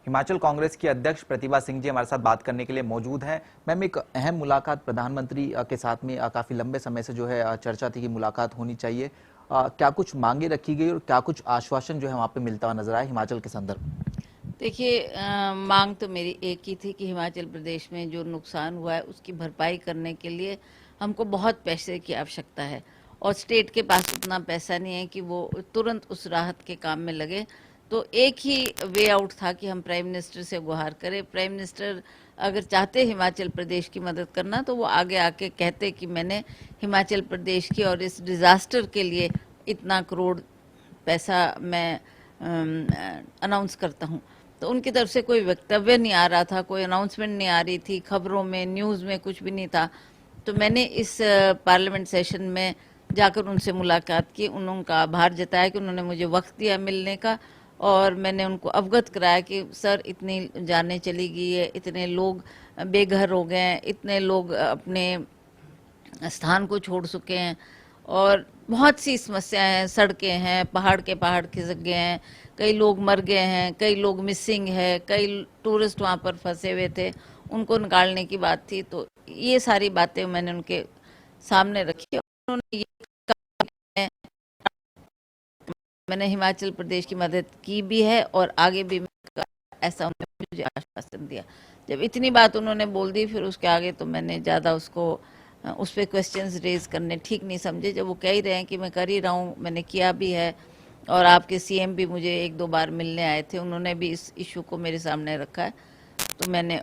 हिमाचल कांग्रेस की अध्यक्ष प्रतिभा सिंह जी हमारे साथ बात करने के लिए मौजूद हैं। मैम, एक अहम मुलाकात प्रधानमंत्री के साथ में काफी लंबे समय से जो है चर्चा थी कि मुलाकात होनी चाहिए। क्या कुछ मांगे रखी गई और क्या कुछ आश्वासन जो है वहां पे मिलता हुआ नजर आया हिमाचल के संदर्भ में? देखिए, मांग तो मेरी एक ही थी कि हिमाचल प्रदेश में जो नुकसान हुआ है उसकी भरपाई करने के लिए हमको बहुत पैसे की आवश्यकता है और स्टेट के पास उतना पैसा नहीं है कि वो तुरंत उस राहत के काम में लगे। तो एक ही वे आउट था कि हम प्राइम मिनिस्टर से गुहार करें। प्राइम मिनिस्टर अगर चाहते हिमाचल प्रदेश की मदद करना तो वो आगे आके कहते कि मैंने हिमाचल प्रदेश की और इस डिज़ास्टर के लिए इतना करोड़ पैसा मैं अनाउंस करता हूँ। तो उनकी तरफ से कोई वक्तव्य नहीं आ रहा था, कोई अनाउंसमेंट नहीं आ रही थी, खबरों में न्यूज़ में कुछ भी नहीं था। तो मैंने इस पार्लियामेंट सेशन में जाकर उनसे मुलाकात की, उनका आभार जताया कि उन्होंने मुझे वक्त दिया मिलने का और मैंने उनको अवगत कराया कि सर इतनी जानें चली गई है, इतने लोग बेघर हो गए हैं, इतने लोग अपने स्थान को छोड़ चुके हैं और बहुत सी समस्याएं हैं, सड़कें हैं, पहाड़ के पहाड़ खिसक गए हैं, कई लोग मर गए हैं, कई लोग मिसिंग है, कई टूरिस्ट वहाँ पर फंसे हुए थे, उनको निकालने की बात थी। तो ये सारी बातें मैंने उनके सामने रखी और उन्होंने ये कहा है, मैंने हिमाचल प्रदेश की मदद की भी है और आगे भी ऐसा उन्होंने मुझे आश्वासन दिया। जब इतनी बात उन्होंने बोल दी फिर उसके आगे तो मैंने ज़्यादा उसको उस पर क्वेश्चंस रेज करने ठीक नहीं समझे। जब वो कह ही रहे हैं कि मैं कर ही रहा हूँ, मैंने किया भी है और आपके सीएम भी मुझे एक दो बार मिलने आए थे, उन्होंने भी इस इशू को मेरे सामने रखा है, तो मैंने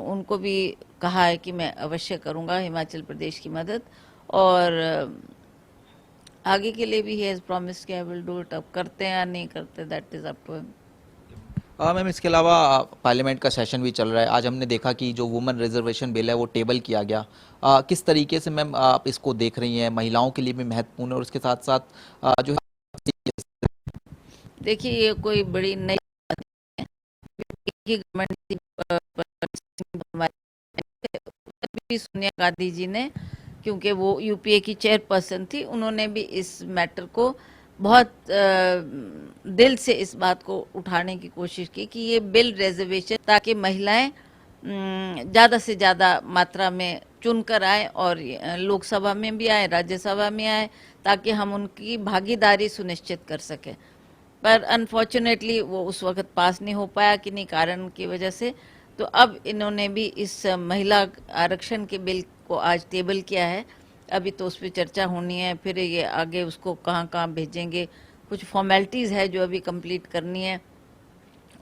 उनको भी कहा है कि मैं अवश्य करूँगा हिमाचल प्रदेश की मदद और आगे के लिए भी ही हैज़ प्रॉमिस्ड कि आई विल डू इट। अब करते हैं या नहीं करते that is up to him. Ma'am, इसके अलावा पार्लियामेंट का सेशन भी चल रहा है। आज हमने देखा कि जो वुमेन रिजर्वेशन बिल है वो टेबल किया गया। किस तरीके से मैम आप इसको देख रही हैं? महिलाओं के लिए भी महत्वपूर्ण है और उसके साथ साथ जो है देखिए, ये कोई बड़ी नई बात नहीं है कि गवर्नमेंट भी सोनिया गांधी जी ने, क्योंकि वो यूपीए की चेयरपर्सन थी, उन्होंने भी इस मैटर को बहुत दिल से इस बात को उठाने की कोशिश की कि ये बिल रिजर्वेशन ताकि महिलाएं ज़्यादा से ज़्यादा मात्रा में चुनकर आए और लोकसभा में भी आए, राज्यसभा में आए, ताकि हम उनकी भागीदारी सुनिश्चित कर सकें। पर अनफॉर्चुनेटली वो उस वक्त पास नहीं हो पाया किन्हीं कारण की वजह से। तो अब इन्होंने भी इस महिला आरक्षण के बिल को आज टेबल किया है। अभी तो उस पर चर्चा होनी है, फिर ये आगे उसको कहाँ कहाँ भेजेंगे, कुछ फॉर्मेलिटीज़ है जो अभी कंप्लीट करनी है।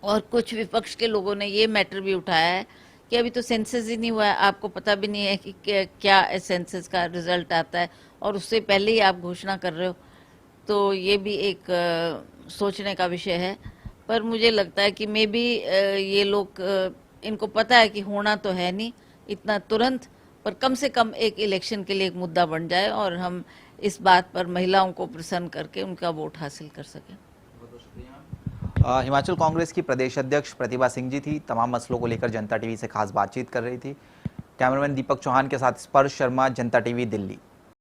और कुछ विपक्ष के लोगों ने ये मैटर भी उठाया है कि अभी तो सेंसस ही नहीं हुआ है, आपको पता भी नहीं है कि क्या सेंसस का रिजल्ट आता है और उससे पहले ही आप घोषणा कर रहे हो। तो ये भी एक सोचने का विषय है। पर मुझे लगता है कि मे बी ये लोग इनको पता है कि होना तो है नहीं इतना तुरंत, पर कम से कम एक इलेक्शन के लिए एक मुद्दा बन जाए और हम इस बात पर महिलाओं को प्रसन्न करके उनका वोट हासिल कर सकें। हिमाचल कांग्रेस की प्रदेश अध्यक्ष प्रतिभा सिंह जी थी, तमाम मसलों को लेकर जनता टीवी से खास बातचीत कर रही थी। कैमरामैन दीपक चौहान के साथ स्पर्श शर्मा, जनता टीवी, दिल्ली।